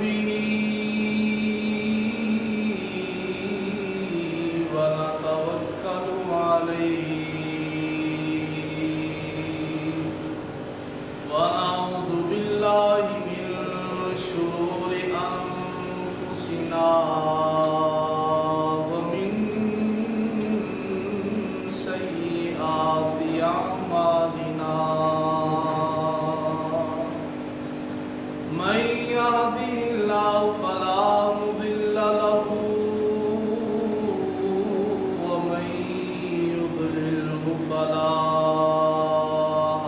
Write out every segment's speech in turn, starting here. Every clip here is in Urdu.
به ونتوكل عليه ونعوذ بالله من شرور أنفسنا ومن سيئات أعمالنا من يهده الله فلا مضل له ومن يضلله فلا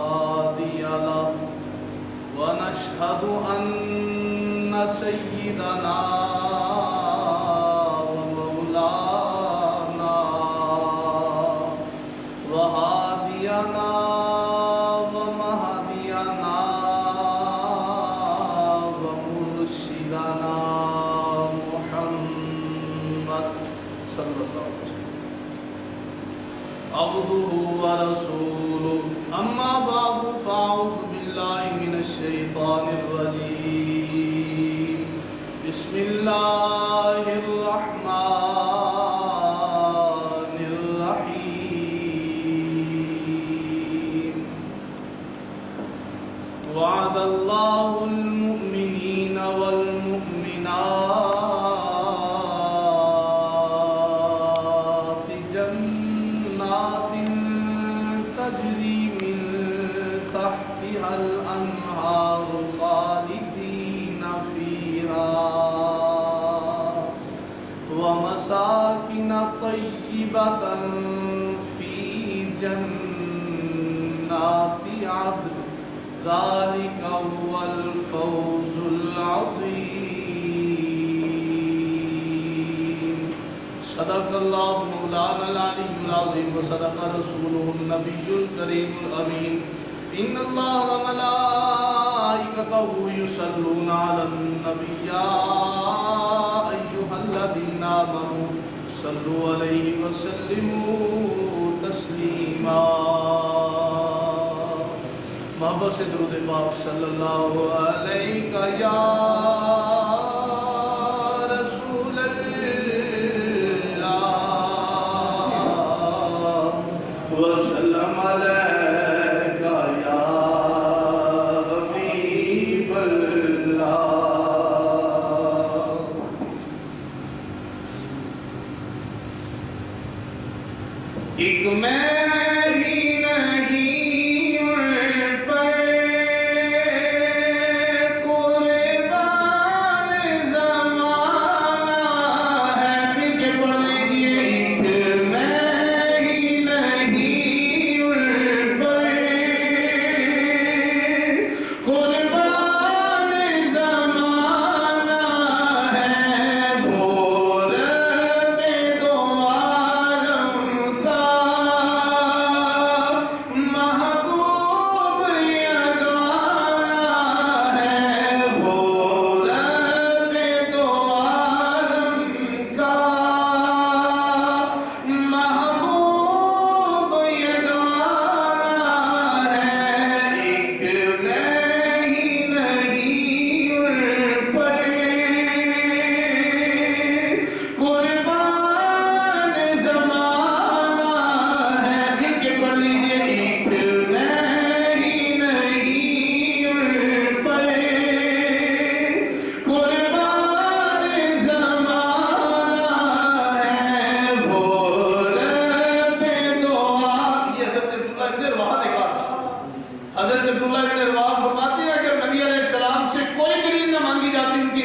هادي له ونشهد أن سيدنا ومولانا وهادينا ومهدينا ومرشدنا محمد صلى الله عليه وسلم عبده ورسوله أما بعد فأعوذ بالله من الشيطان الرجيم بسم الله الرحمن الرحيم وعد الله المؤمنين والمؤمنات جنات تجري من تحتها الأنهار خالدين فيها ومساكن طيبة في جنات عدن ذلك هو الفوز العظيم صدق الله مولانا العلي العظيم وصدق رسوله النبي الكريم الأمين إن الله وملائكته يصلون على النبي يا أيها الذين آمنوا صلوا عليه وسلموا تسليما محبت سے درود پاک صلی اللہ علیہ یا رسول اللہ وسلم علیہ یا حبیب اللہ ایک میں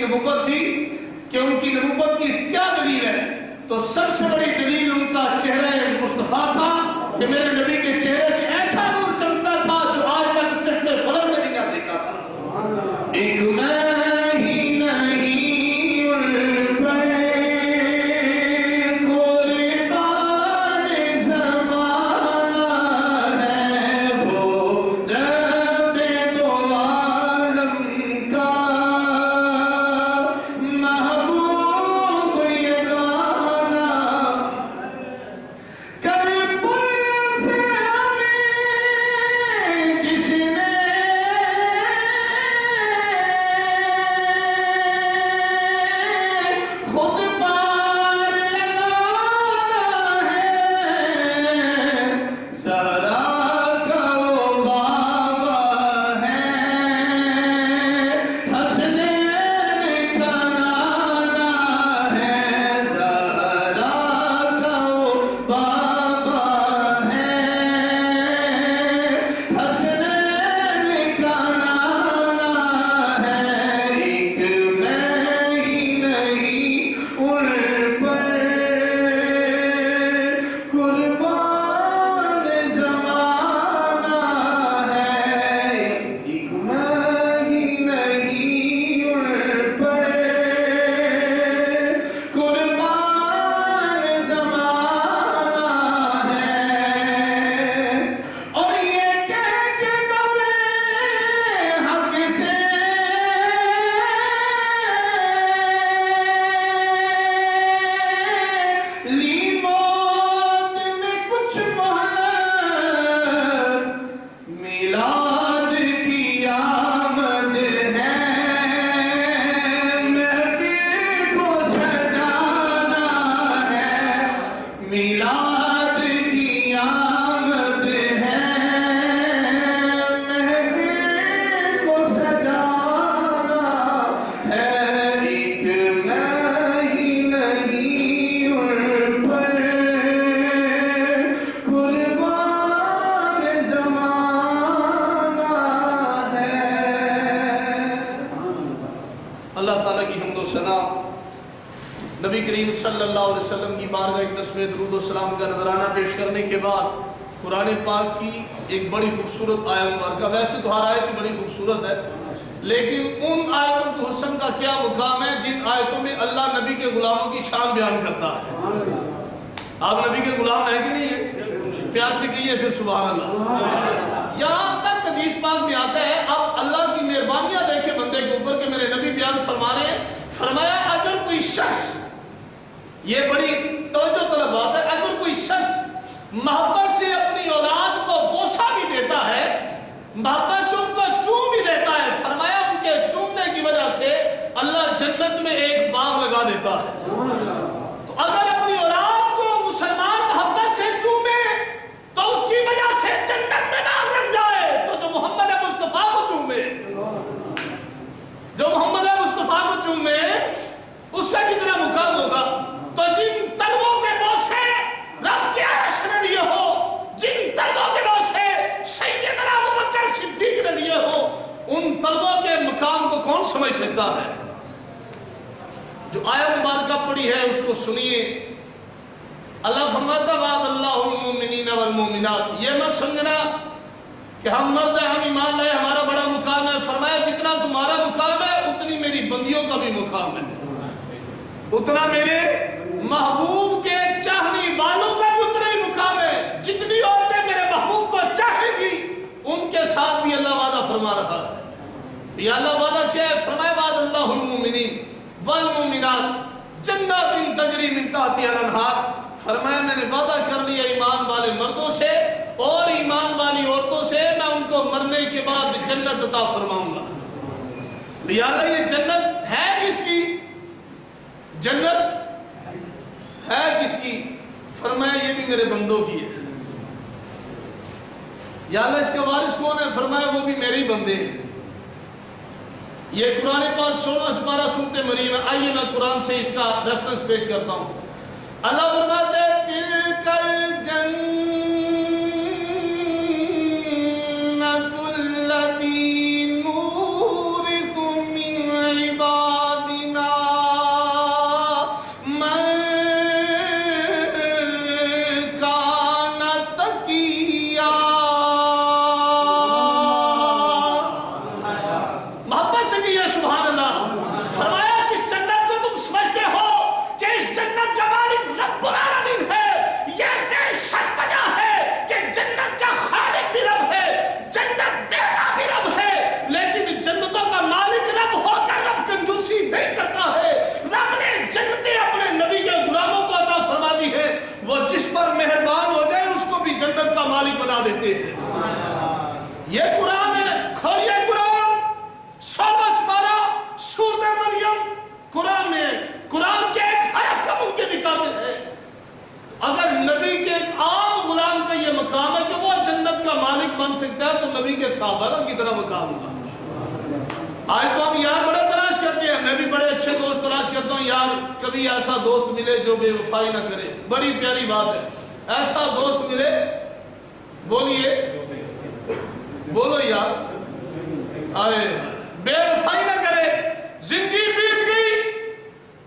نبوت تھی کہ ان کی نبوت کی کیا دلیل ہے؟ تو سب سے بڑی دلیل ان کا چہرہ مصطفیٰ تھا کہ میرے نبی کے چہرے سے ایسا نور چمکتا تھا جو آج تک چشم فلک نے بھی نہ دیکھا تھا. ایک میں ہی نہیں سے صلی اللہ علیہ وسلم کی بارگاہ ایک تسبیح درود و سلام کا نذرانہ پیش کرنے کے بعد قرآن پاک کی ایک بڑی خوبصورت آیت مبارکہ، ویسے تو ہر آیت بڑی خوبصورت ہے، لیکن ان آیتوں کے حسن کا کیا مقام ہے جن آیتوں میں اللہ نبی کے غلاموں کی شان بیان کرتا ہے۔ آپ نبی کے غلام ہیں کہ نہیں ہیں؟ پیار سے کہیے پھر سبحان اللہ۔ یہاں تک حدیث پاک میں آتا ہے، اب اللہ کی مہربانیاں دیکھیں بندے کے اوپر کہ میرے نبی بیان فرما رہے ہیں، فرمایا اگر کوئی شخص، یہ بڑی توجہ طلب بات ہے، اگر کوئی شخص محبت سے اپنی اولاد کو بوسہ بھی دیتا ہے، محبت سے ان کو چوم بھی لیتا ہے، فرمایا ان کے چومنے کی وجہ سے اللہ جنت میں ایک باغ لگا دیتا ہے۔ تو اگر اپنی اولاد کو مسلمان محبت سے چومے تو اس کی وجہ سے جنت میں باغ لگ جائے، تو جو محمد مصطفیٰ کو چومے، جو محمد مصطفیٰ کو چومے اس کا کتنا مقام ہوگا۔ تو جن تلووں کے بوسے رب کے عرش نے لیے ہو، جن تلووں کے بوسے سیدنا ابوبکر صدیق نے لیے ہو، ان تلووں کے مقام کو کون سمجھ سکتا ہے؟ جو آیت مبارکہ پڑھی ہے اس کو سنیے۔ اللہ فرماتا وعد اللہ المؤمنین والمؤمنات، یہ مت سمجھنا کہ ہم مرد ہیں، ہم ایمان لائے، ہمارا بڑا مقام ہے۔ فرمایا جتنا تمہارا مقام ہے اتنی میری بندیوں کا بھی مقام ہے، اتنا میرے محبوب کے چاہنے والوں کا بھی اتنا ہی مقام ہے۔ جتنی عورتیں میرے محبوب کو چاہیں گی ان کے ساتھ بھی اللہ وعدہ فرما رہا ہے۔ یہ اللہ وعدہ کیا ہے؟ فرمایا وعد اللہ المؤمنین والمؤمنات جنات تجری من تحتها الانہار، فرمایا میں نے وعدہ کر لیا ایمان والے مردوں سے اور ایمان والی عورتوں سے، میں ان کو مرنے کے بعد جنت عطا فرماؤں گا۔ یا اللہ یہ جنت ہے کس کی؟ جنت ہے کس کی؟ فرمایا یہ بھی میرے بندوں کی ہے۔ یا اللہ اس کا وارث کون ہے؟ فرمایا وہ بھی میرے ہی بندے ہیں۔ یہ قرآن پاک 16 سپارہ سورۃ مریم ہے۔ آئیے میں قرآن سے اس کا ریفرنس پیش کرتا ہوں۔ اللہ فرماتا ہے تِلْكَ الْجَنَّةُ الَّتِي نُورِثُ مِنْ عِبَادِنَا مَنْ كَانَ تَقِيًّا۔ محبت سے کہیے سبحان اللہ۔ فرمایا جس جنت کو تم سمجھتے ہو کہ اس جنت کا مالک رب العالمین ہے، یہ بے شک وجہ ہے کہ جنت کا خالق بھی رب ہے، جنت دیتا بھی رب ہے، لیکن جنتوں کا مالک رب ہو کر رب کنجوسی نہیں کرتا ہے۔ رب نے جنتیں اپنے نبی کے غلاموں کو عطا فرما دی ہے، وہ جس پر مہربان ہو جائے اس کو بھی جنت کا مالک بنا دیتے ہیں۔ یہ قرآن ہے، کھولیے قرآن 16 سپارہ سورۃ مریم، قرآن میں قرآن کے ایک حرف کا ممکن بھی کافر ہے۔ اگر نبی کے ایک عام غلام کا یہ مقام ہے کہ وہ جنت کا مالک بن سکتا ہے، تو نبی کے صحابہ کا کتنا مقام ہوگا۔ آج تو ہم یار بڑے تلاش کرتے ہیں، میں بھی بڑے اچھے دوست تلاش کرتا ہوں، یار کبھی ایسا دوست ملے جو بے وفائی نہ کرے۔ بڑی پیاری بات ہے، ایسا دوست ملے، بولیے بولو یار، آئے بے وفائی نہ کرے۔ زندگی بیت گئی،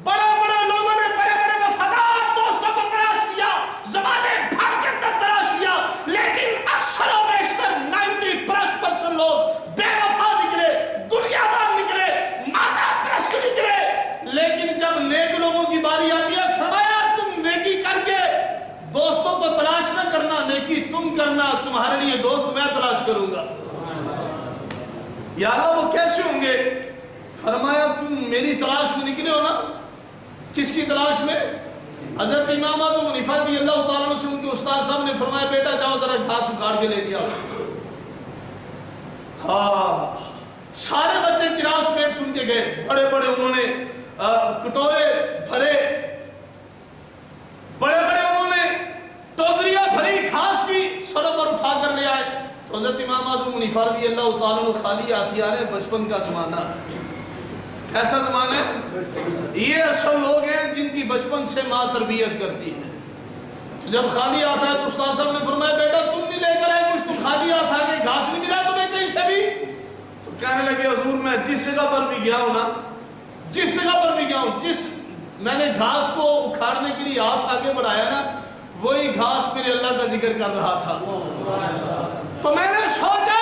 بڑے بڑے لوگوں نے بڑے بڑے وفادار دوستوں کو تلاش کیا، زمانے بھر کے اندر تلاش کیا، لیکن اکثر و بیشتر 90% لوگ بے وفا نکلے، دنیا دار نکلے، مادہ پرست نکلے۔ لیکن جب نیک لوگوں کی باری آتی ہے، فرمایا تم نیکی کر کے دوستوں کو تلاش نہ کرنا، نیکی تم کرنا، تمہارے لیے دوست میں تلاش کروں گا۔ یا اللہ وہ کیسے ہوں گے؟ فرمایا تم میری تلاش میں نکلے ہو نا۔ کس کی تلاش میں؟ حضرت امام اعظم حنیفہ رضی اللہ تعالیٰ عنہ سے ان کے استاد صاحب نے فرمایا بیٹا جاؤ ذرا گھاس اکھاڑ کے لے کے آؤ۔ ہاں سارے بچے کلاس میٹ سن کے گئے، بڑے بڑے انہوں نے کٹورے بھرے، بڑے بڑے انہوں نے ٹوکریاں بھری گھاس کی، سڑک پر اٹھا کر لے آئے۔ تو حضرت امام اعظم حنیفہ رضی اللہ تعالیٰ عنہ خالی آتی آ رہے، بچپن کا زمانہ ہے۔ ایسا زمانہ ہے، یہ اصل لوگ ہیں جن کی بچپن سے ماں تربیت کرتی ہے۔ جب خالی آتا ہے تو استاد صاحب نے فرمایا بیٹا تم نہیں لے کر آئے کچھ، تم خالی آتا ہے کہ گھاس نہیں ملا تمہیں کہیں سے بھی؟ تو کہنے لگے حضور میں جس جگہ پر بھی گیا ہوں نا، جس جگہ پر بھی گیا ہوں، جس میں نے گھاس کو اکھاڑنے کے لیے ہاتھ آگے بڑھایا نا، وہی گھاس میرے اللہ کا ذکر کر رہا تھا. تو میں نے سوچا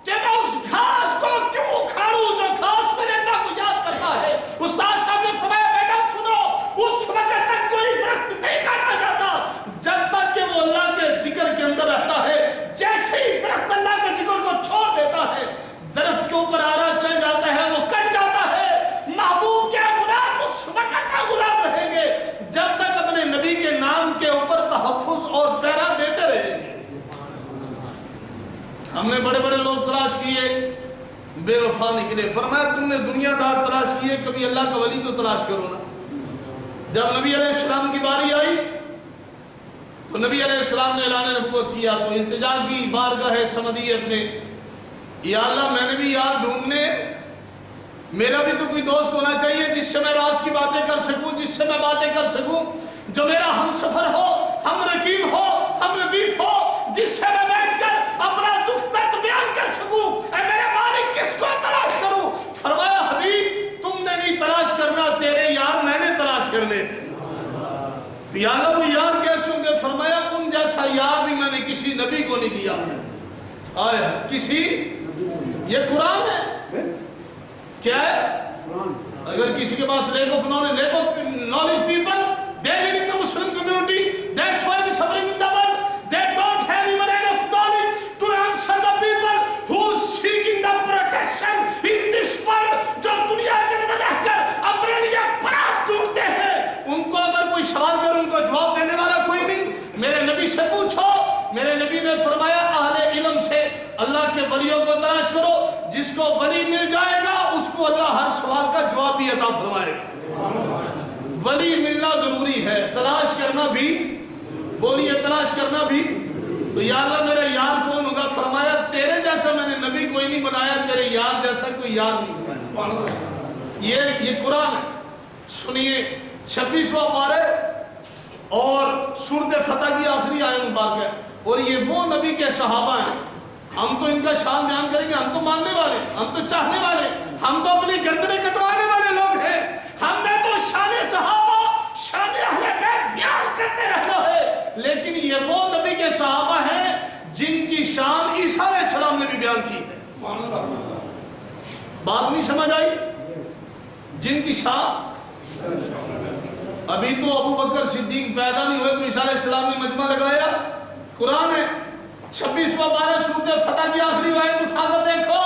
کہ میں اس گھاس کو کیوں اکھاڑوں جو گھاس میرے اللہ کو یاد کرتا ہے. استاد صاحب نے فرمایا بیٹا سنو، اس وقت تک کوئی درخت نہیں کاٹا جاتا جب تک کہ وہ اللہ کے ذکر کے اندر رہتا ہے. جیسے ہی درخت اللہ کے ذکر کو چھوڑ دیتا ہے، درخت کے اوپر آرا چل جاتا ہے، وہ کٹ جاتا ہے. محبوب کے غلام اس وقت تک غلام رہیں گے جب تک اپنے نبی کے نام کے اوپر تحفظ اور پہرا دیتے رہیں گے. ہم نے بڑے بڑے لوگ تلاش کیے، بے وفا نکلے. فرمایا تم نے دنیا دار تلاش کیے، کبھی اللہ کا ولی تو تلاش کرو نا. جب نبی علیہ السلام کی باری آئی تو نبی علیہ السلام نے اعلان نبوت کیا تو التجا کی بارگاہ سمدیت میں، یا اللہ میں نے بھی یار ڈھونڈنے، میرا بھی تو کوئی دوست ہونا چاہیے جس سے میں راز کی باتیں کر سکوں، جس سے میں باتیں کر سکوں، جو میرا ہم سفر ہو، ہم رقیب ہو، ہم ردیف ہو، جس سے میں بیٹھ کر اپنا دکھ درد بیان کر سکوں. اے میرے مالک کس کو تلاش کروں؟ فرمایا حبیب تم نے نہیں تلاش کرنا، تیرے یار میں نے تلاش کرنے. یا اللہ وہ یار کیسے ہوں گے؟ فرمایا ان جیسا یار بھی میں نے کسی نبی کو نہیں دیا. آیا کسی، یہ قرآن ہے. کیا ہے؟ اگر کسی کے پاس lack of knowledge people, they live in the Muslim community, that's why they're suffering in the world. They don't have even enough knowledge to answer the people who seeking the protection in this world. جو دنیا کے اندر رہ کر اپنے لیے پناہ ڈھونڈتے ہیں، ان کو اگر کوئی سوال کر ان کو جواب دینے والا کوئی نہیں. میرے نبی سے پوچھو. میرے نبی نے فرمایا اہل علم سے اللہ کے ولیوں کو تلاش کرو، جس کو ولی مل جائے گا اس کو اللہ ہر سوال کا جواب بھی عطا فرمائے گا. ولی ملنا ضروری ہے، تلاش کرنا بھی. بولیے تلاش کرنا بھی. تو یا اللہ میرا یار کون ہوگا؟ فرمایا تیرے جیسا میں نے نبی کوئی نہیں بنایا، تیرے یار جیسا کوئی یار نہیں بنایا. یہ قرآن ہے. سنیے 26واں پارے اور سورۃ فتح کی آخری آیت مبارک ہے. اور یہ وہ نبی کے صحابہ ہیں. ہم تو ان کا شان بیان کریں گے، ہم تو ماننے والے، ہم تو چاہنے والے، ہم تو اپنی گردنیں کٹوانے والے لوگ ہیں. ہم نے تو شان صحابہ، شان اہل بیت بیان کرتے رہنا ہے. لیکن یہ وہ نبی کے صحابہ ہیں جن کی شان عیسیٰ علیہ السلام نے بھی بیان کی ہے. بات نہیں سمجھ آئی؟ جن کی شان، ابھی تو ابو بکر صدیق پیدا نہیں ہوئے تو عیسیٰ علیہ السلام نے مجمع لگایا. قرآن ہے 26واں پارہ سورۃ فتح کی آخری آیت اٹھا کر دیکھو.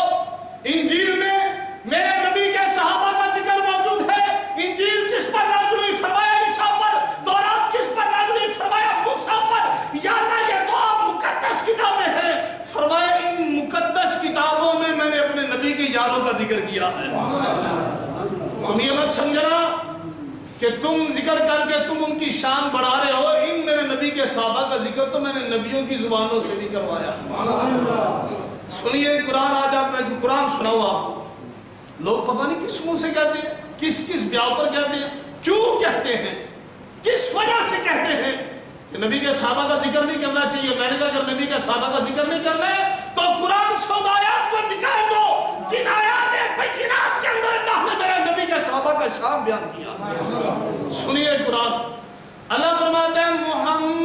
انجیل میں میرے نبی کے صحابہ کا ذکر موجود ہے. انجیل کس پر نازل ہوئی؟ فرمایا عیسیٰ پر. تورات کس پر نازل ہوئی؟ فرمایا موسیٰ پر. یا اللہ یہ تو مقدس کتابیں ہیں. فرمایا ان مقدس کتابوں میں میں نے اپنے نبی کی یادوں کا ذکر کیا ہے. تم یہ مت سمجھنا کہ تم ذکر کر کے تم ان کی شان بڑھا رہے ہو. ان میرے نبی کے صحابہ کا ذکر تو میں نے نبیوں کی زبانوں سے نہیں کروایا. سنیے قرآن. آج آپ میں قرآن سناؤں آپ کو. لوگ پتہ نہیں کس منہ سے کہتے ہیں، کس کس بیاہ پر کہتے ہیں، کیوں کہتے ہیں، کس وجہ سے کہتے ہیں کہ نبی کے صحابہ کا ذکر نہیں کرنا چاہیے. میں نے کہا اگر نبی کے صحابہ کا ذکر نہیں کرنا ہے تو قرآن سے ان آیات کو نکال دو جن آیات بینات کے اندر اللہ نے میرے نبی کے صحابہ کا شان بیان کیا. سنیے قرآن. اللہ فرماتا ہے محمد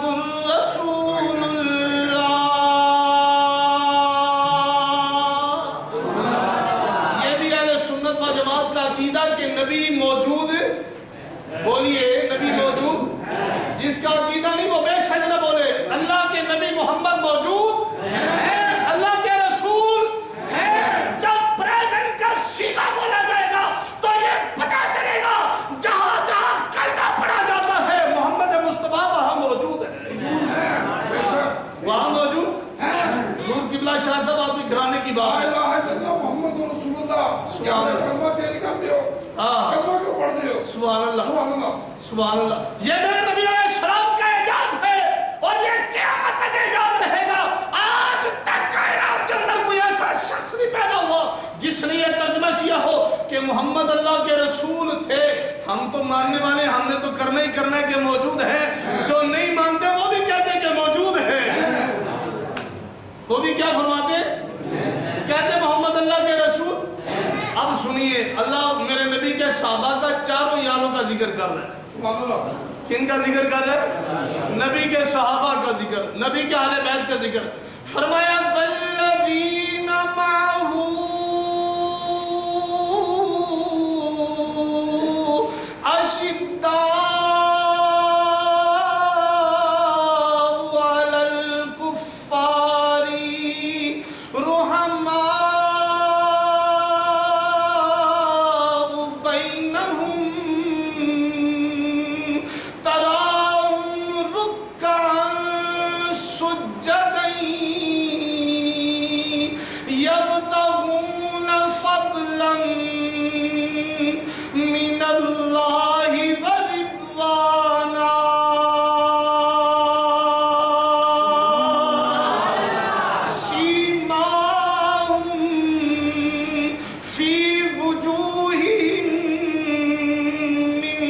الرسول اللہ. یہ بھی اہل سنت و جماعت کا عقیدہ کہ نبی موجود. بولیے نبی موجود. جس کا عقیدہ نہیں وہ بے شک نہ بولے. اللہ کے نبی محمد موجود ہے، اللہ کے رسول ہے. جب پریزنٹ کا سیدھا بولا جائے گا تو یہ پتا چلے گا جہاں جہاں کلمہ پڑھا جاتا ہے محمد مصطفیٰ وہاں موجود ہے. وہاں موجود ہے. نور قبلہ شاہ صاحب آپ کی گھرانے کی بات ہے. محمد رسول اللہ. سبحان اللہ. کلمہ چینج کر دیو، کلمہ کیوں پڑھ دیو. سبحان اللہ. سبحان اللہ. سبحان اللہ. یہ میرے نبی علیہ السلام کا اعجاز ہے اور یہ قیامت تک اعجاز رہے گا. آج تک کائنات کے اندر کوئی ایسا شخص نہیں پیدا ہوا جس نے یہ ترجمہ کیا ہو کہ محمد اللہ کے رسول تھے. ہم تو ماننے والے، ہم نے تو کرنا ہی کرنا ہے کہ موجود ہے. جو نہیں مانتے وہ بھی کہتے ہیں کہ موجود ہے. وہ بھی کیا فرماتے؟ کہتے محمد اللہ کے رسول کر رہا ہے؟ سبحان اللہ. کن کا ذکر کر رہا ہے؟ نبی کے صحابہ کا ذکر، نبی کے اہل بیت کا ذکر. فرمایا والذین معہ اشداء علی الکفار رحماء بینہم تراہم رکعا سجدا یبتغون فضلا من اللہ ورضوانا سیماہم فی وجوہہم من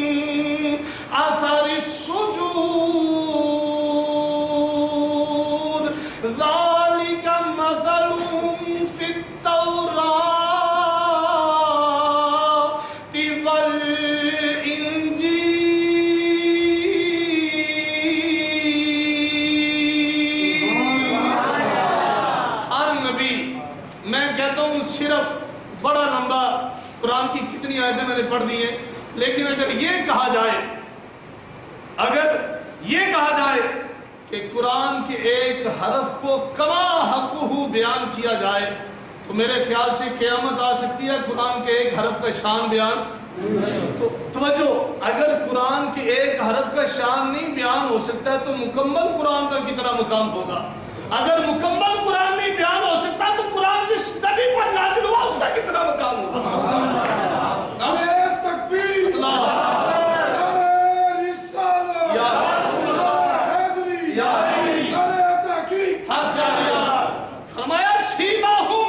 اثر السجود ذالک مثلہم فی التوراۃ میں کہتا ہوں صرف بڑا لمبا قرآن کی کتنی آیتیں میں نے پڑھ دی ہیں، لیکن اگر یہ کہا جائے کہ قرآن کے ایک حرف کو کما حقہ بیان کیا جائے تو میرے خیال سے قیامت آ سکتی ہے قرآن کے ایک حرف کا شان بیان. تو توجہ، اگر قرآن کے ایک حرف کا شان نہیں بیان ہو سکتا ہے تو مکمل قرآن کا کتنا مقام ہوگا؟ اگر مکمل قرآن نہیں بیان ہو سکتا تو قرآن جس نبی پر نازل ہوا اس کا کتنا مقام ہوگا؟ نعرہ تکبیر. نعرہ رسالہ. یا رسول اللہ. حیدری. یا علی. نعرہ تحقیق. حق جاریہ. فرمایا سیماہم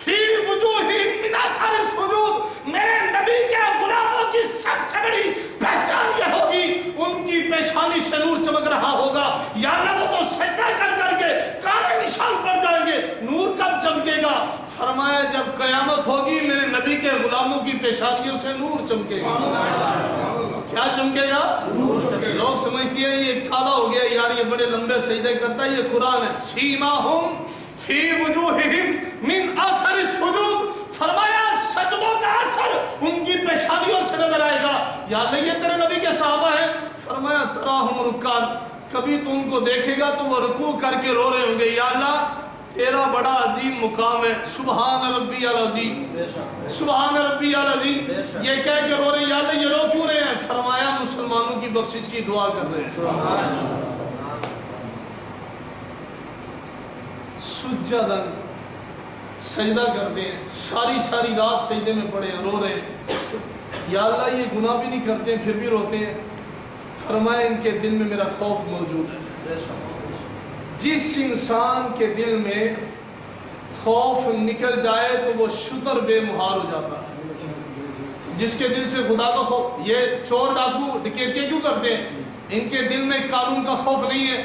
فی وجوہہم من اثر السجود. میرے نبی کے غلاموں کی سب سے بڑی پہچان یہ ہوگی ان کی پیشانی سے نور چمک رہا ہوگا. یا اللہ وہ تو سجدہ کر کر کے کالے نشان پڑ جائیں گے، نور کب چمکے گا؟ فرمایا جب قیامت ہوگی میرے نبی کے غلاموں کی پیشانیوں سے نور چمکے گا. کیا چمکے گا؟ لوگ سمجھتی ہیں یہ کالا ہو گیا یار، یہ بڑے لمبے سجدے کرتا ہے، یہ قرآن ہے. سیماہم فی وجوہہم من اثر السجود. فرمایا سجدوں کا اثر ان کی پیشانیوں سے نظر آئے گا. یا اللہ یہ تیرے نبی کے صحابہ ہیں. فرمایا تراہم رکعا، کبھی تو ان کو دیکھے گا تو وہ رکوع کر کے رو رہے ہوں گے. یا اللہ تیرا بڑا عظیم مقام ہے، سبحان ربی العظیم، سبحان ربی العظیم. یہ کہہ کے رو رہے ہیں. یا اللہ یہ رو کیوں رہے ہیں؟ فرمایا مسلمانوں کی بخشش کی دعا کر رہے ہیں. سجدن سجدہ کرتے ہیں، ساری رات سجدے میں پڑے ہیں، رو رہے ہیں. یا اللہ یہ گناہ بھی نہیں کرتے ہیں پھر بھی روتے ہیں. فرمایا ان کے دل میں میرا خوف موجود ہے. جس انسان کے دل میں خوف نکل جائے تو وہ شتر بے مہار ہو جاتا ہے. جس کے دل سے خدا کا خوف، یہ چور ڈاکو ڈکیتیاں کیوں کرتے ہیں؟ ان کے دل میں قانون کا خوف نہیں ہے،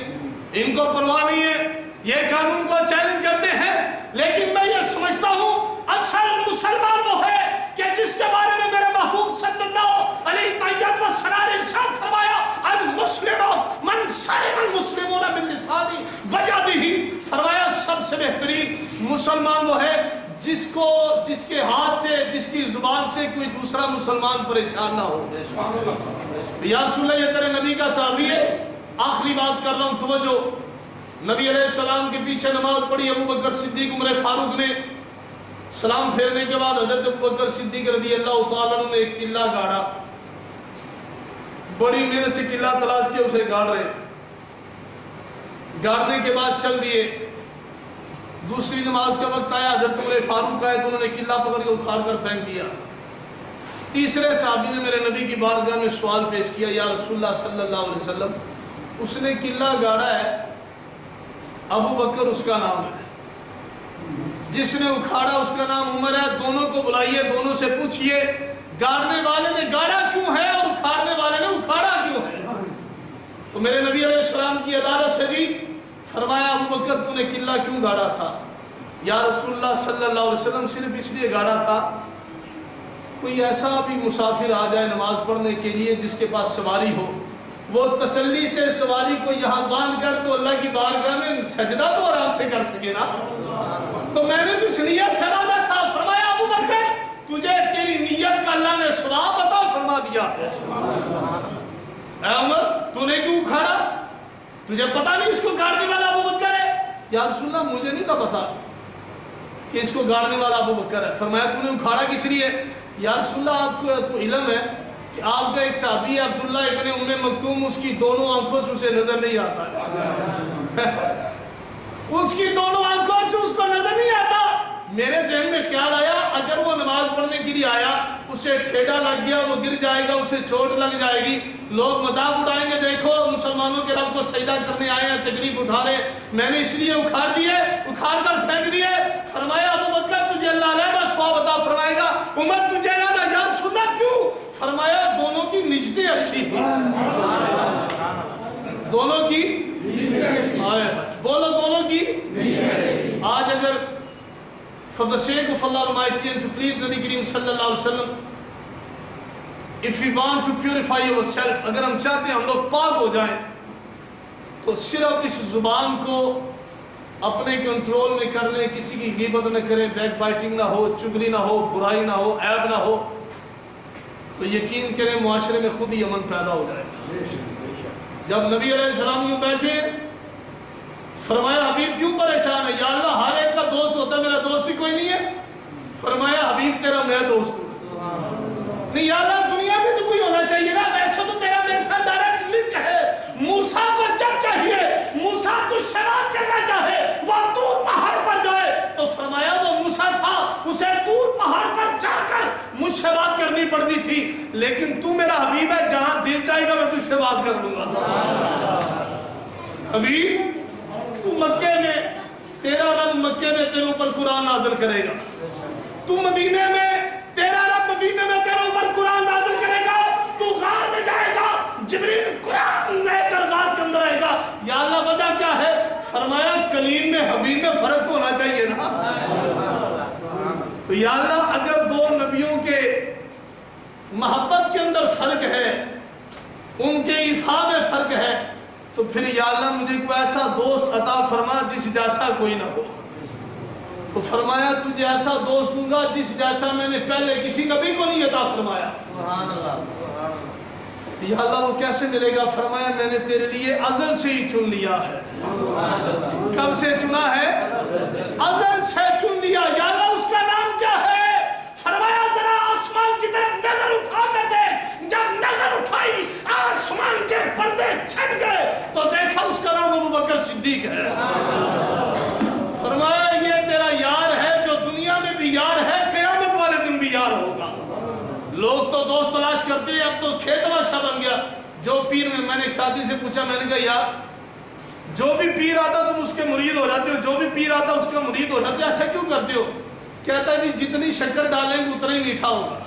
ان کو پرواہ نہیں ہے، یہ قانون کو چیلنج کرتے ہیں. لیکن میں یہ سمجھتا ہوں اصل مسلمان وہ ہے کہ جس کے بارے میں میرے محبوب صلی اللہ علیہ وسلم نے ارشاد فرمایا المسلم من سلم المسلمون من لسانہ ویدہ. فرمایا سب سے بہترین مسلمان وہ ہے جس کے ہاتھ سے، جس کی زبان سے کوئی دوسرا مسلمان پریشان نہ ہو. یا رسول اللہ یہ تیرے نبی کا صحابی ہے. آخری بات کر رہا ہوں، توجہ. نبی علیہ السلام کے پیچھے نماز پڑھی ابو بکر صدیق عمر فاروق نے. سلام پھیرنے کے بعد حضرت ابو بکر صدیق رضی اللہ تعالیٰ عنہ نے ایک قلعہ گاڑا. بڑی محنت سے قلعہ تلاش کیا، اسے گاڑ رہے. گاڑنے کے بعد چل دیے. دوسری نماز کا وقت آیا، حضرت عمر فاروق آئے تو انہوں نے قلعہ پکڑ کے اکھاڑ کر پھینک دیا. تیسرے صحابی نے میرے نبی کی بارگاہ میں سوال پیش کیا، یا رسول اللہ صلی اللہ علیہ وسلم اس نے قلعہ گاڑا ہے، ابو بکر اس کا نام ہے، جس نے اکھاڑا اس کا نام عمر ہے. دونوں کو بلائیے، دونوں سے پوچھئے گاڑنے والے نے گاڑا کیوں ہے اور اکھاڑنے والے نے اکھاڑا کیوں ہے. تو میرے نبی علیہ السلام کی عدالت سے جی. فرمایا ابو بکر تو نے قلعہ کیوں گاڑا تھا؟ یا رسول اللہ صلی اللہ علیہ وسلم صرف اس لیے گاڑا تھا کوئی ایسا بھی مسافر آ جائے نماز پڑھنے کے لیے جس کے پاس سواری ہو، وہ تسلی سے سواری کو یہاں باندھ کر تو اللہ کی بارگاہ میں سجدہ تو آرام سے کر سکے نا۔ تو میں نے تو اس نیت سے وعدہ تھا، فرمایا ابو بکر تجھے تیری نیت کا اللہ نے ثواب عطا فرما دیا۔ اے عمر تو نے کیوں اکھاڑا؟ تجھے پتا نہیں اس کو گاڑنے والا ابو بکر ہے؟ یا رسول اللہ مجھے نہیں تھا پتا کہ اس کو گاڑنے والا ابو بکر ہے۔ فرمایا تو نے اکھاڑا کس لیے؟ یا رسول اللہ آپ کو تو علم ہے کہ آپ کا ایک صحابی ہے عبداللہ ابن ام مکتوم، اس کی دونوں آنکھوں سے اسے نظر نہیں آتا ہے اس کی دونوں آنکھوں سے اس کو نظر نہیں آتا۔ میرے ذہن میں خیال آیا اگر وہ نماز پڑھنے کے لیے آیا، اسے ٹھیڈا لگ گیا، وہ گر جائے گا، اسے چوٹ لگ جائے گی، لوگ مذاق اڑائیں گے، دیکھو مسلمانوں کے رب کو سجدہ کرنے آئے ہیں، تکلیف اٹھا رہے۔ میں نے اس لیے اکھاڑ دیے، اکھاڑ کر پھینک دیے۔ فرمایا ابو بکر تجھے اللہ علیحدہ ثواب عطا فرمائے گا۔ عمر تجھے علیحدہ۔ یا رسول اللہ کیوں؟ فرمایا دونوں کی نیتیں اچھی تھی، دونوں کی بولو دونوں کی۔ آج اگر for the sake of Allah Almighty and to please Nabi Kareem sallallahu alaihi wasallam, if we want to purify ourselves، اگر ہم چاہتے ہیں ہم لوگ پاک ہو جائیں، تو صرف اس زبان کو اپنے کنٹرول میں کر لیں، کسی کی غیبت نہ کریں، بیک بائٹنگ نہ ہو، چگلی نہ ہو، برائی نہ ہو، عیب نہ ہو، تو یقین کریں معاشرے میں خود ہی امن پیدا ہو جائے گا۔ جب نبی علیہ السلام یوں بیٹھے، فرمایا حبیب کیوں پریشان ہے؟ یا اللہ ہر ایک کا دوست ہوتا ہے، میرا دوست بھی کوئی نہیں ہے۔ فرمایا حبیب تیرا میں دوست ہوں۔ نہیں یا اللہ دنیا میں تو کوئی ہونا چاہیے نا، ویسے تو تیرا میرے ساتھ ڈائریکٹ لنک ہے۔ موسیٰ کو جب چاہیے، موسیٰ تجھ سے بات کرنا چاہے، وہ طور پہاڑ پر جائے، تو فرمایا وہ موسیٰ تھا، اسے طور پہاڑ پر جا کر مجھ سے بات کرنی پڑتی تھی، لیکن تو میرا حبیب ہے، جہاں دل چاہے گا میں تجھ سے بات کر لوں گا۔ حبیب تو مکے میں، تیرا رب مکے میں تیرے اوپر قرآن نازل کرے گا، تو مدینے میں تیرا رب مدینے میں تیرے اوپر قرآن نازل کرے گا، تو غار میں جائے گا، جبریل قرآن لے کر غار کے اندر آئے گا۔ یا اللہ وجہ کیا ہے؟ فرمایا کلیم میں حبیب میں فرق تو ہونا چاہیے نا۔ تو یا اللہ اگر دو نبیوں کے محبت کے اندر فرق ہے، ان کے ایفا میں فرق ہے، تو پھر یا اللہ مجھے کوئی ایسا دوست عطا فرما جس جیسا کوئی نہ ہو۔ تو فرمایا تجھے ایسا دوست دوں گا جس جیسا میں نے پہلے کسی نبی کو نہیں عطا فرمایا۔ یا اللہ وہ کیسے ملے گا؟ فرمایا میں نے تیرے لیے ازل سے ہی چن لیا ہے۔ کب سے چنا ہے؟ ازل سے چن لیا۔ یا اللہ اس کا نام کیا ہے؟ فرمایا ذرا آسمان کی طرف نظر اٹھا کر دیکھ۔ جب نظر اٹھائی آسمان کے پردے چھٹ گئے تو دیکھا اس کا نام ابو بکر صدیق ہے۔ فرمایا یہ تیرا یار ہے جو دنیا میں بھی یار ہے، قیامت والے دن بھی یار ہوگا۔ لوگ تو دوست تلاش کرتے ہیں، اب تو کھیت تماشا بن گیا۔ جو پیر میں نے ایک ساتھی سے پوچھا، میں نے کہا یار جو بھی پیر آتا تم اس کے مرید ہو جاتے ہو، جو بھی پیر آتا اس کا مرید ہو جاتے ہو، ایسا کیوں کرتے ہو؟ کہتا ہے جی جتنی شکر ڈالیں گے اتنا ہی میٹھا ہوگا۔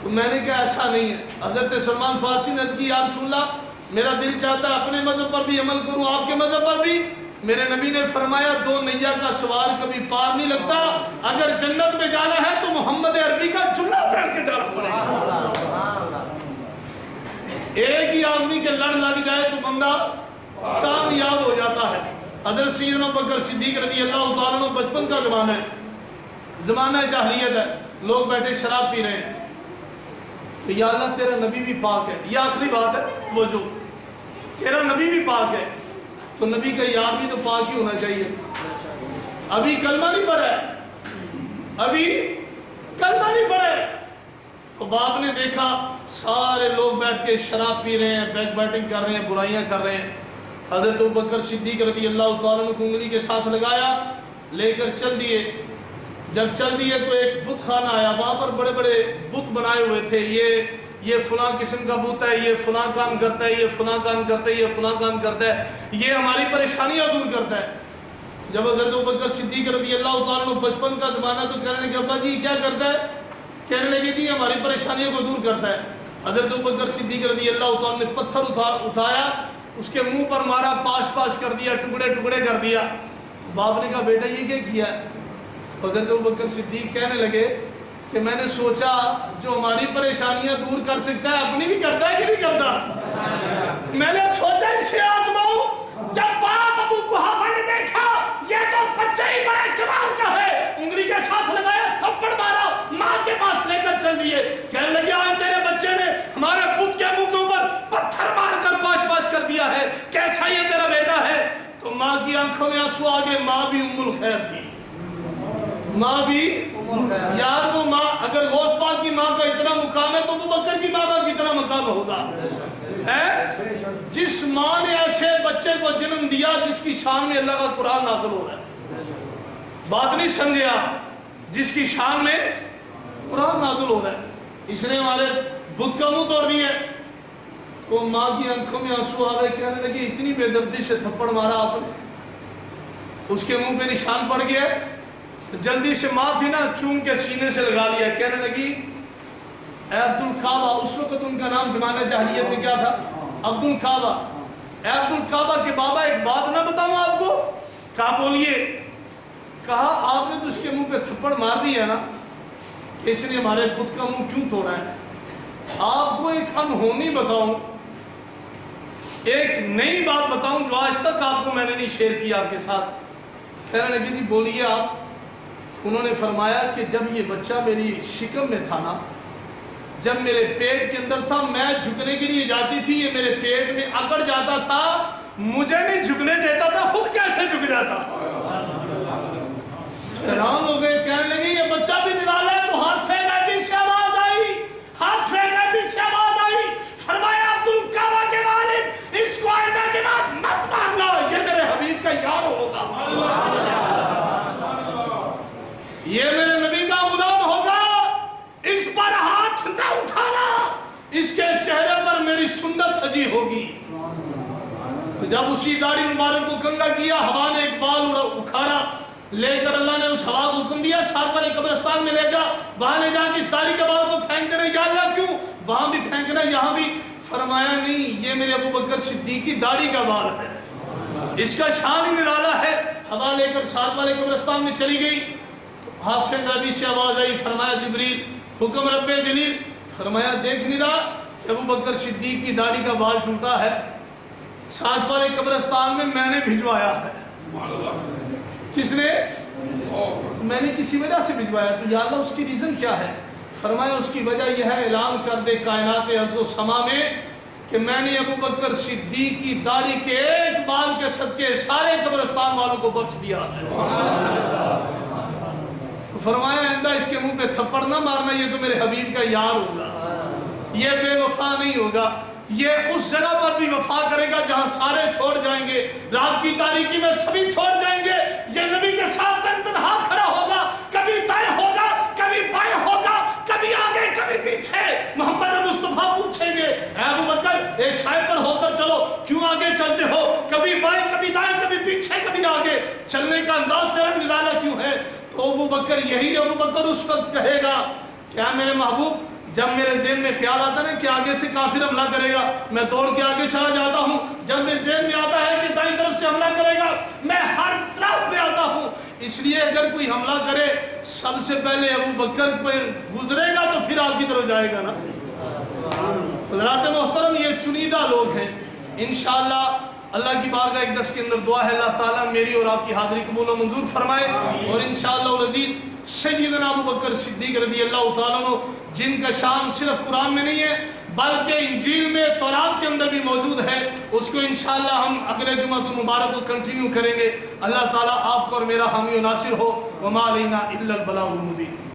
تو میں نے کہا ایسا نہیں ہے۔ حضرت سلمان فارسی نے عرض کی یا رسول اللہ میرا دل چاہتا ہے اپنے مذہب پر بھی عمل کروں، آپ کے مذہب پر بھی۔ میرے نبی نے فرمایا دو نیا کا سوار کبھی پار نہیں لگتا، اگر جنت میں جانا ہے تو محمد عربی کا جملہ پہن کے جانا پڑے گا۔ ایک ہی آدمی کے لڑ لگ جائے تو بندہ کامیاب ہو جاتا ہے۔ حضرت سیدنا بکر صدیق رضی اللہ تعالیٰ عنہ، بچپن کا زمانہ ہے، زمانہ جاہلیت ہے، لوگ بیٹھے شراب پی رہے ہیں، تو یا اللہ تیرا نبی بھی پاک ہے، یہ آخری بات ہے وہ جو تیرا نبی بھی پاک ہے، تو نبی کا یار بھی تو پاک ہی ہونا چاہیے۔ ابھی کلمہ نہیں پڑھا ہے، ابھی کلمہ نہیں پڑھا ہے، تو باپ نے دیکھا سارے لوگ بیٹھ کے شراب پی رہے ہیں، بیک بیٹنگ کر رہے ہیں، برائیاں کر رہے ہیں۔ حضرت ابوبکر صدیق رضی اللہ تعالیٰ عنہ کو انگلی کے ساتھ لگایا، لے کر چل دیے۔ جب چل دیے تو ایک بت خانہ آیا، وہاں پر بڑے بڑے بت بنائے ہوئے تھے، یہ فلاں قسم کا بت ہے، یہ فلاں کام کرتا ہے، یہ فلاں کام کرتا ہے، یہ فلاں کام کرتا ہے، یہ ہماری پریشانیاں دور کرتا ہے۔ جب حضرت ابوبکر صدیق رضی اللہ تعالیٰ عنہ بچپن کا زمانہ، تو کہنے لگے ابا جی کیا کرتا ہے؟ کہنے لگے جی ہماری پریشانیوں کو دور کرتا ہے۔ حضرت ابوبکر صدیق رضی اللہ تعالیٰ نے پتھر اٹھایا، اس کے منہ پر مارا، پاش پاش کر دیا، ٹکڑے ٹکڑے کر دیا۔ باپ نے کہا بیٹا یہ کیا ہے؟ حضرت ابوبکر صدیق کہنے لگے کہ میں نے سوچا جو ہماری پریشانیاں دور کر سکتا ہے اپنی بھی کرتا ہے کہ نہیں کرتا. میں نے سوچا اسے آزماؤں. جب باپ ابو قحافہ نے دیکھا یہ تو بچہ ہی بڑا کمال کا ہے, انگلی کے ساتھ لگایا, تھپڑ مارا, ماں کے پاس لے کر چل دیے. کہنے لگے آج تیرے بچے نے ہمارے بت کے منہ کے اوپر پتھر مار کر پاش پاش کر دیا ہے, کیسا یہ تیرا بیٹا ہے؟ تو ماں کی آنکھوں میں آنسو آ گئے. ماں بھی ام الخیر تھی, ماں بھی یار وہ ماں, اگر غوث پاک کی ماں کا اتنا مقام ہے تو ابو بکر کی ماں کا کتنا مقام ہوگا ہے؟ جس ماں نے ایسے بچے کو جنم دیا جس کی شان میں اللہ کا قرآن نازل ہو رہا ہے. بات نہیں سمجھے آپ, جس کی شان میں قرآن نازل ہو رہا ہے, اس نے ہمارے بت کا منہ توڑ دیا. تو ماں کی آنکھوں میں آنسو آ گئے, کہنے لگے اتنی بے دردی سے تھپڑ مارا آپ نے, اس کے منہ پہ نشان پڑ گیا. جلدی سے ماں بھی نا چوم کے سینے سے لگا لیا. کہنے لگی اے عبد الکعبہ, اس وقت ان کا نام زمانہ جاہلیت میں کیا تھا؟ عبد الکعبہ. اے عبد الکعبہ کے بابا ایک بات نہ بتاؤں آپ کو؟ کہا بولیے. کہا آپ نے تو اس کے منہ پہ تھپڑ مار دیا نا, کہ اس نے ہمارے بت کا منہ کیوں توڑا ہے؟ آپ کو ایک انہونی بتاؤں, ایک نئی بات بتاؤں جو آج تک آپ کو میں نے نہیں شیئر کی آپ کے ساتھ. کہنے لگی جی بولیے آپ. انہوں نے فرمایا کہ جب یہ بچہ میری شکم میں تھا نا, جب میرے پیٹ کے اندر تھا, میں جھکنے کے لیے جاتی تھی, یہ میرے پیٹ میں اکڑ جاتا تھا, مجھے نہیں جھکنے دیتا تھا, خود کیسے جھک جاتا. حیران ہو گئے. کہنے لگے یہ بچہ بھی نرالا ہے. تو ہاتھ پھینکا, پیچھے آواز آئی, ہاتھ پھینکا, پیچھے آواز آئی. فرمایا عبد الکعبہ کے والد اس کو آئندہ کے بعد مت مارنا, یہ میرے حبیب کا یار ہوگا, یہ میرے نبی کا غلام ہوگا, اس پر ہاتھ نہ اٹھانا, اس کے چہرے پر میری سنت سجی ہوگی. تو جب اسی داڑھی مبارک کو کنگا کیا, ہوا نے ایک بال اکھاڑا, لے کر اللہ نے اس ہوا کو حکم دیا ساتھ والے قبرستان میں لے جا, وہاں لے جا کے اس داڑھی کے بال کو پھینک دینا. یا اللہ کیوں؟ وہاں بھی پھینکنا, یہاں بھی. فرمایا نہیں, یہ میرے ابو بکر صدیق کی داڑھی کا بال ہے, اس کا شان ہی نرالا ہے. ہوا لے کر ساتھ والے قبرستان میں چلی گئی. ہاتھ پھینکا, ابھی سے آواز آئی. فرمایا جبریل, حکم رب جلیل. فرمایا دیکھ نہیں رہا کہ ابو بکر صدیق کی داڑھی کا بال ٹوٹا ہے, ساتھ والے قبرستان میں نے بھجوایا ہے. کس نے؟ میں نے کسی وجہ سے بھجوایا. تو یا اللہ اس کی ریزن کیا ہے؟ فرمایا اس کی وجہ یہ ہے, اعلان کر دے کائنات ارض و سما میں کہ میں نے ابو بکر صدیق کی داڑھی کے ایک بال کے صدقے سارے قبرستان والوں کو بخش دیا ہے. فرمایا آئندہ اس کے منہ پہ تھپڑ نہ مارنا, یہ تو میرے حبیب کا یار ہوگا, یہ بے وفا نہیں ہوگا. یہ اس جگہ پر بھی وفا کرے گا جہاں سارے چھوڑ جائیں گے, رات کی تاریکی میں سبھی چھوڑ جائیں گے. یہ نبی کے ساتھ تنہا کھڑا ہوگا, کبھی دائیں ہوگا, کبھی بائیں ہوگا, کبھی آگے کبھی پیچھے. محمد مصطفیٰ پوچھیں گے اے ابو بکر ایک شاید پر ہو کر چلو, کیوں آگے چلتے ہو؟ کبھی بائیں, کبھی دائیں, کبھی پیچھے, کبھی آگے. چلنے کا انداز تیرا نرالا کیوں ہے؟ تو ابو بکر یہی ابو بکر اس وقت کہے گا کیا میرے محبوب, جب میرے ذہن میں خیال آتا ہے کہ آگے سے کافر حملہ کرے گا, میں دوڑ کے آگے چلا جاتا ہوں. جب میرے ذہن میں آتا ہے کہ دائیں طرف سے حملہ کرے گا, میں ہر طرف میں آتا ہوں. اس لیے اگر کوئی حملہ کرے سب سے پہلے ابو بکر پر گزرے گا تو پھر آپ کی طرف جائے گا نا. حضرات محترم, یہ چنیدہ لوگ ہیں. انشاءاللہ اللہ کی بارگاہ ایک دس کے اندر دعا ہے اللہ تعالیٰ میری اور آپ کی حاضری قبول و منظور فرمائے. اور انشاءاللہ العزیز سیدنا ابو بکر صدیق رضی اللہ تعالیٰ عنہ, جن کا شان صرف قرآن میں نہیں ہے بلکہ انجیل میں, تورات کے اندر بھی موجود ہے, اس کو انشاءاللہ ہم اگلے جمعہ المبارک کو کنٹینیو کریں گے. اللہ تعالیٰ آپ کو اور میرا حامی و ناصر ہو. وما علینا الا البلاغ المبین.